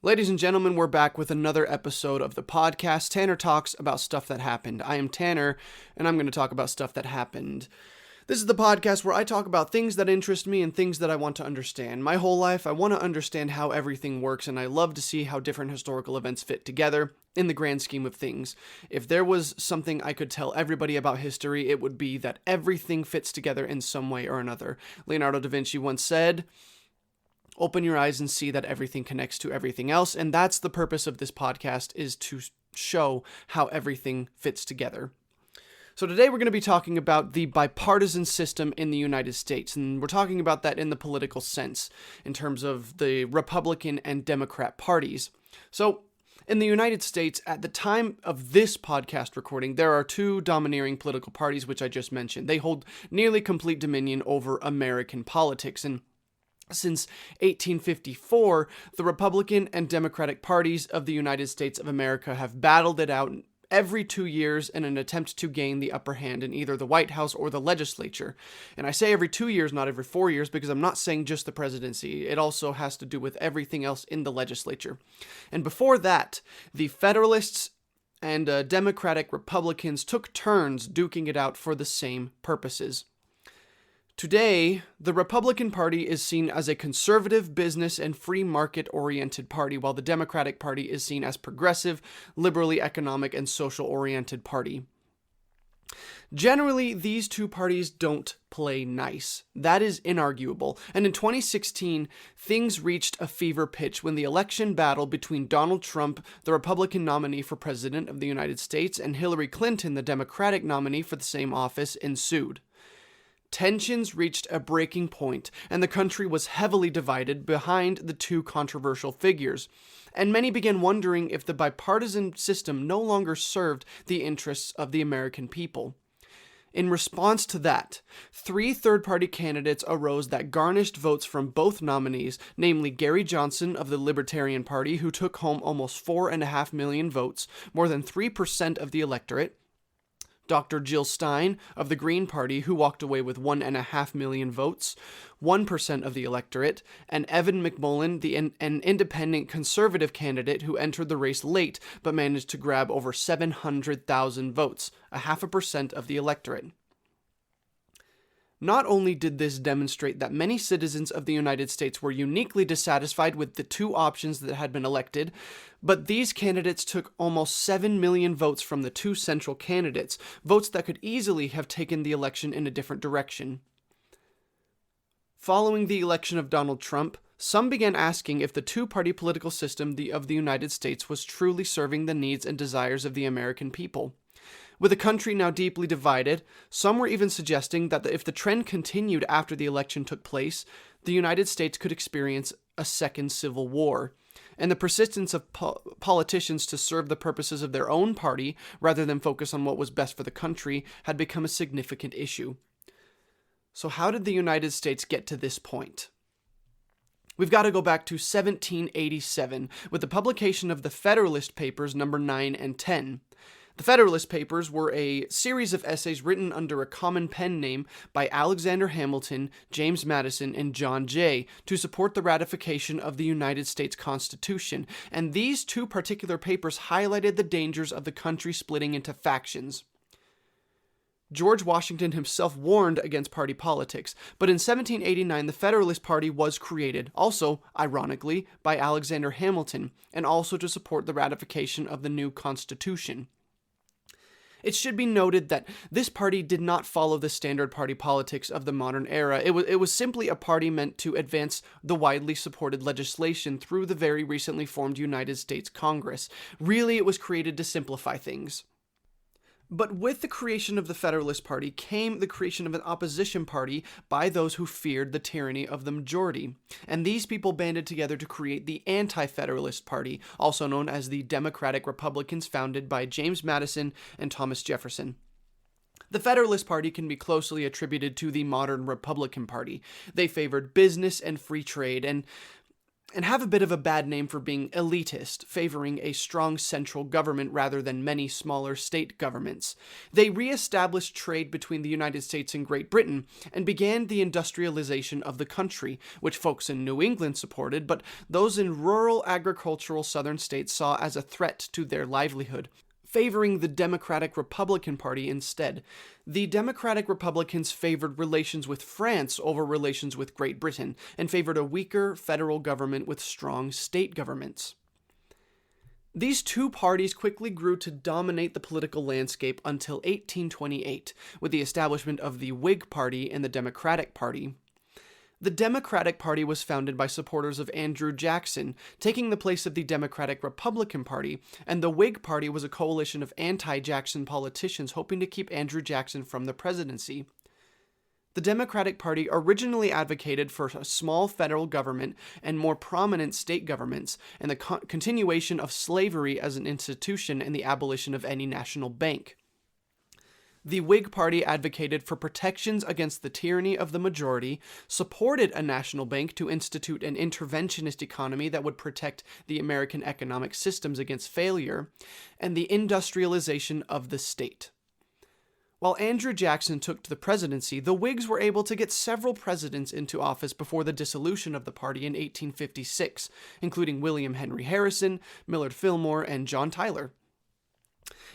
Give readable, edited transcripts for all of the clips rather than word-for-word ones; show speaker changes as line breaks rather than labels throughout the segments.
Ladies and gentlemen, we're back with another episode of the podcast. Tanner talks about stuff that happened. I am Tanner, and I'm going to talk about stuff that happened. This is the podcast where I talk about things that interest me and things that I want to understand. My whole life, I want to understand how everything works, and I love to see how different historical events fit together in the grand scheme of things. If there was something I could tell everybody about history, it would be that everything fits together in some way or another. Leonardo da Vinci once said, "Open your eyes and see that everything connects to everything else," and that's the purpose of this podcast, is to show how everything fits together. So today we're going to be talking about the bipartisan system in the United States, and we're talking about that in the political sense, in terms of the Republican and Democrat parties. So, in the United States, at the time of this podcast recording, there are two domineering political parties, which I just mentioned. They hold nearly complete dominion over American politics, and since 1854, the Republican and Democratic parties of the United States of America have battled it out every 2 years in an attempt to gain the upper hand in either the White House or the legislature. And I say every 2 years, not every 4 years, because I'm not saying just the presidency. It also has to do with everything else in the legislature. And before that, the Federalists and Democratic Republicans took turns duking it out for the same purposes. Today, the Republican Party is seen as a conservative, business, and free market-oriented party, while the Democratic Party is seen as progressive, liberally economic, and social-oriented party. Generally, these two parties don't play nice. That is inarguable. And in 2016, things reached a fever pitch when the election battle between Donald Trump, the Republican nominee for President of the United States, and Hillary Clinton, the Democratic nominee for the same office, ensued. Tensions reached a breaking point, and the country was heavily divided behind the two controversial figures, and many began wondering if the bipartisan system no longer served the interests of the American people. In response to that, 3 third-party candidates arose that garnished votes from both nominees, namely Gary Johnson of the Libertarian Party, who took home almost 4.5 million votes, more than 3% of the electorate, Dr. Jill Stein of the Green Party, who walked away with 1.5 million votes, 1% of the electorate, and Evan McMullin, an independent conservative candidate who entered the race late but managed to grab over 700,000 votes, 0.5% of the electorate. Not only did this demonstrate that many citizens of the United States were uniquely dissatisfied with the two options that had been elected, but these candidates took almost 7 million votes from the two central candidates, votes that could easily have taken the election in a different direction. Following the election of Donald Trump, some began asking if the two-party political system of the United States was truly serving the needs and desires of the American people. With the country now deeply divided, some were even suggesting that if the trend continued after the election took place, the United States could experience a second civil war. And the persistence of politicians to serve the purposes of their own party, rather than focus on what was best for the country, had become a significant issue. So how did the United States get to this point? We've got to go back to 1787, with the publication of the Federalist Papers number 9 and 10. The Federalist Papers were a series of essays written under a common pen name by Alexander Hamilton, James Madison, and John Jay to support the ratification of the United States Constitution, and these two particular papers highlighted the dangers of the country splitting into factions. George Washington himself warned against party politics, but in 1789 the Federalist Party was created, also, ironically, by Alexander Hamilton, and also to support the ratification of the new Constitution. It should be noted that this party did not follow the standard party politics of the modern era. It was simply a party meant to advance the widely supported legislation through the very recently formed United States Congress. Really, it was created to simplify things. But with the creation of the Federalist Party came the creation of an opposition party by those who feared the tyranny of the majority. And these people banded together to create the Anti-Federalist Party, also known as the Democratic Republicans, founded by James Madison and Thomas Jefferson. The Federalist Party can be closely attributed to the modern Republican Party. They favored business and free trade, and and have a bit of a bad name for being elitist, favoring a strong central government rather than many smaller state governments. They re-established trade between the United States and Great Britain and began the industrialization of the country, which folks in New England supported, but those in rural agricultural southern states saw as a threat to their livelihood, favoring the Democratic-Republican Party instead. The Democratic Republicans favored relations with France over relations with Great Britain, and favored a weaker federal government with strong state governments. These two parties quickly grew to dominate the political landscape until 1828, with the establishment of the Whig Party and the Democratic Party. The Democratic Party was founded by supporters of Andrew Jackson, taking the place of the Democratic-Republican Party, and the Whig Party was a coalition of anti-Jackson politicians hoping to keep Andrew Jackson from the presidency. The Democratic Party originally advocated for a small federal government and more prominent state governments, and the continuation of slavery as an institution and the abolition of any national bank. The Whig Party advocated for protections against the tyranny of the majority, supported a national bank to institute an interventionist economy that would protect the American economic systems against failure, and the industrialization of the state. While Andrew Jackson took to the presidency, the Whigs were able to get several presidents into office before the dissolution of the party in 1856, including William Henry Harrison, Millard Fillmore, and John Tyler.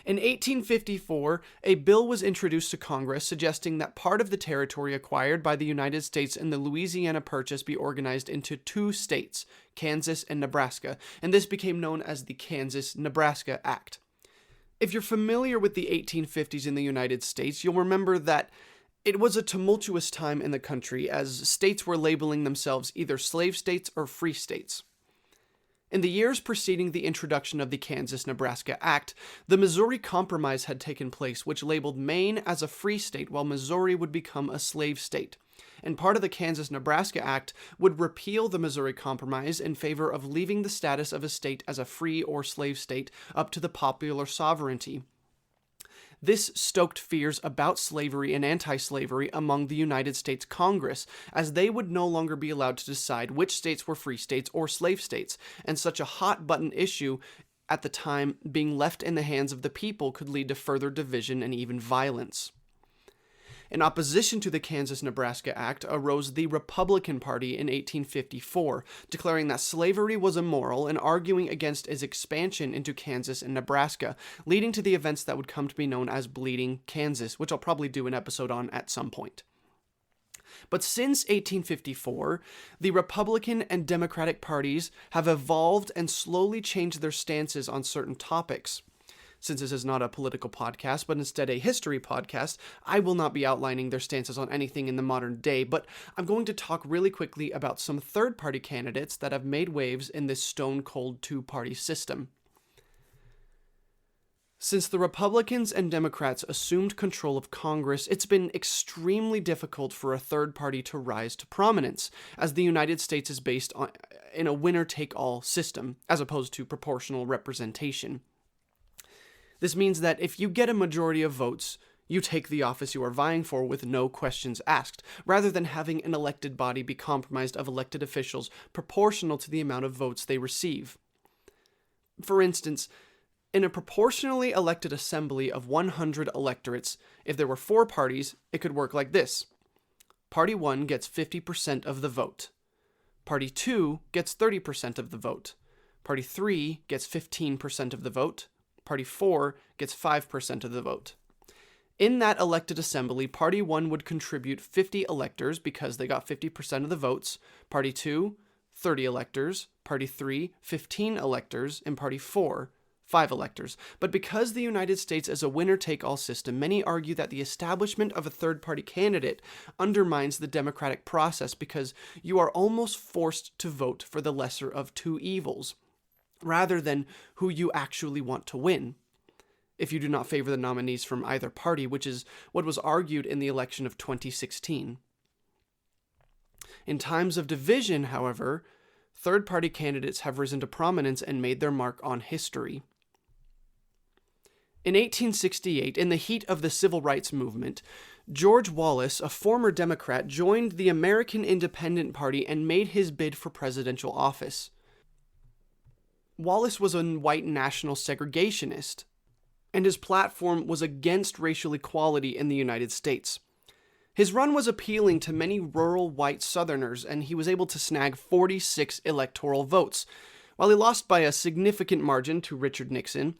In 1854, a bill was introduced to Congress suggesting that part of the territory acquired by the United States in the Louisiana Purchase be organized into two states, Kansas and Nebraska, and this became known as the Kansas-Nebraska Act. If you're familiar with the 1850s in the United States, you'll remember that it was a tumultuous time in the country as states were labeling themselves either slave states or free states. In the years preceding the introduction of the Kansas-Nebraska Act, the Missouri Compromise had taken place, which labeled Maine as a free state while Missouri would become a slave state. And part of the Kansas-Nebraska Act would repeal the Missouri Compromise in favor of leaving the status of a state as a free or slave state up to the popular sovereignty. This stoked fears about slavery and anti-slavery among the United States Congress, as they would no longer be allowed to decide which states were free states or slave states, and such a hot-button issue at the time being left in the hands of the people could lead to further division and even violence. In opposition to the Kansas-Nebraska Act arose the Republican Party in 1854, declaring that slavery was immoral and arguing against its expansion into Kansas and Nebraska, leading to the events that would come to be known as Bleeding Kansas, which I'll probably do an episode on at some point. But since 1854, the Republican and Democratic parties have evolved and slowly changed their stances on certain topics. Since this is not a political podcast, but instead a history podcast, I will not be outlining their stances on anything in the modern day, but I'm going to talk really quickly about some third-party candidates that have made waves in this stone-cold two-party system. Since the Republicans and Democrats assumed control of Congress, it's been extremely difficult for a third party to rise to prominence, as the United States is based in a winner-take-all system, as opposed to proportional representation. This means that if you get a majority of votes, you take the office you are vying for with no questions asked, rather than having an elected body be comprised of elected officials proportional to the amount of votes they receive. For instance, in a proportionally elected assembly of 100 electorates, if there were 4 parties, it could work like this. Party 1 gets 50% of the vote. Party 2 gets 30% of the vote. Party 3 gets 15% of the vote. Party 4 gets 5% of the vote. In that elected assembly, Party 1 would contribute 50 electors because they got 50% of the votes, Party 2, 30 electors, Party 3, 15 electors, and Party 4, 5 electors. But because the United States is a winner-take-all system, many argue that the establishment of a third-party candidate undermines the democratic process because you are almost forced to vote for the lesser of two evils, rather than who you actually want to win, if you do not favor the nominees from either party, which is what was argued in the election of 2016. In times of division, however, third-party candidates have risen to prominence and made their mark on history. In 1868, in the heat of the civil rights movement, George Wallace, a former Democrat, joined the American Independent Party and made his bid for presidential office. Wallace was a white national segregationist, and his platform was against racial equality in the United States. His run was appealing to many rural white Southerners, and he was able to snag 46 electoral votes. While he lost by a significant margin to Richard Nixon,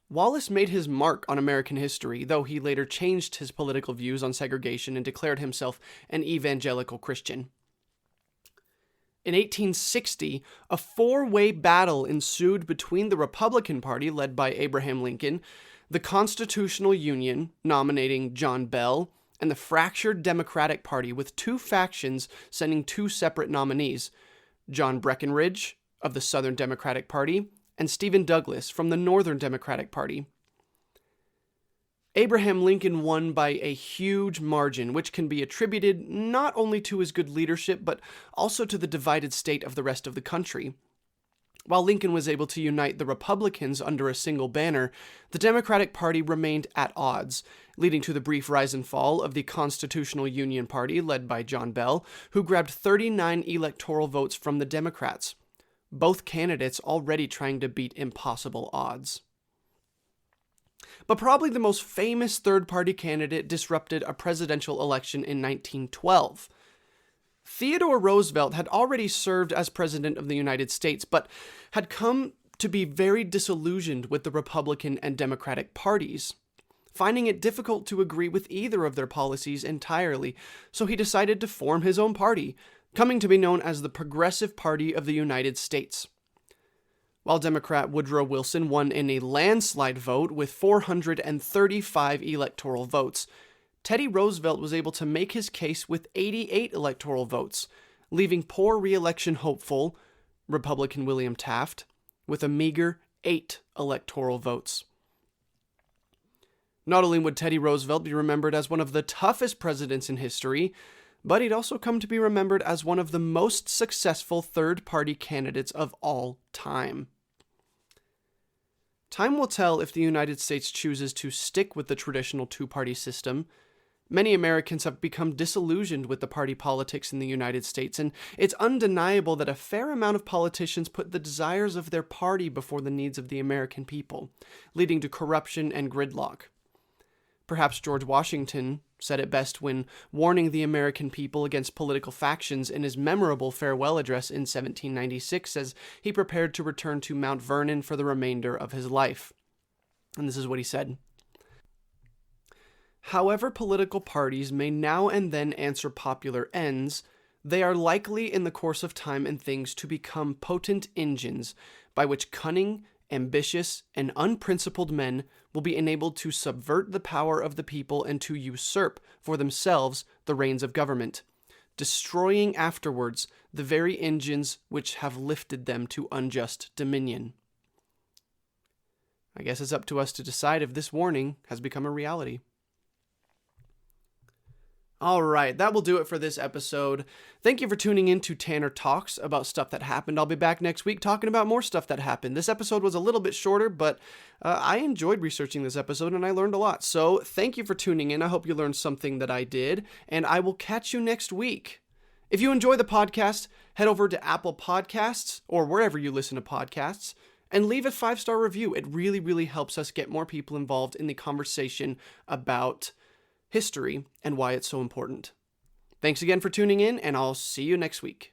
Wallace made his mark on American history, though he later changed his political views on segregation and declared himself an evangelical Christian. In 1860, a four-way battle ensued between the Republican Party, led by Abraham Lincoln, the Constitutional Union, nominating John Bell, and the fractured Democratic Party, with two factions sending two separate nominees, John Breckinridge of the Southern Democratic Party and Stephen Douglas from the Northern Democratic Party. Abraham Lincoln won by a huge margin, which can be attributed not only to his good leadership, but also to the divided state of the rest of the country. While Lincoln was able to unite the Republicans under a single banner, the Democratic Party remained at odds, leading to the brief rise and fall of the Constitutional Union Party, led by John Bell, who grabbed 39 electoral votes from the Democrats, both candidates already trying to beat impossible odds. But probably the most famous third-party candidate disrupted a presidential election in 1912. Theodore Roosevelt had already served as President of the United States, but had come to be very disillusioned with the Republican and Democratic parties, finding it difficult to agree with either of their policies entirely, so he decided to form his own party, coming to be known as the Progressive Party of the United States. While Democrat Woodrow Wilson won in a landslide vote with 435 electoral votes, Teddy Roosevelt was able to make his case with 88 electoral votes, leaving poor re-election hopeful Republican William Taft with a meager 8 electoral votes. Not only would Teddy Roosevelt be remembered as one of the toughest presidents in history, but he'd also come to be remembered as one of the most successful third-party candidates of all time. Time will tell if the United States chooses to stick with the traditional two-party system. Many Americans have become disillusioned with the party politics in the United States, and it's undeniable that a fair amount of politicians put the desires of their party before the needs of the American people, leading to corruption and gridlock. Perhaps George Washington said it best when warning the American people against political factions in his memorable farewell address in 1796 as he prepared to return to Mount Vernon for the remainder of his life. And this is what he said. However political parties may now and then answer popular ends, they are likely in the course of time and things to become potent engines by which cunning, ambitious, and unprincipled men will be enabled to subvert the power of the people and to usurp for themselves the reins of government, destroying afterwards the very engines which have lifted them to unjust dominion. I guess it's up to us to decide if this warning has become a reality. All right, that will do it for this episode. Thank you for tuning in to Tanner Talks about stuff that happened. I'll be back next week talking about more stuff that happened. This episode was a little bit shorter, but I enjoyed researching this episode and I learned a lot. So thank you for tuning in. I hope you learned something that I did, and I will catch you next week. If you enjoy the podcast, head over to Apple Podcasts or wherever you listen to podcasts and leave a 5-star review. It really, really helps us get more people involved in the conversation about history and why it's so important. Thanks again for tuning in, and I'll see you next week.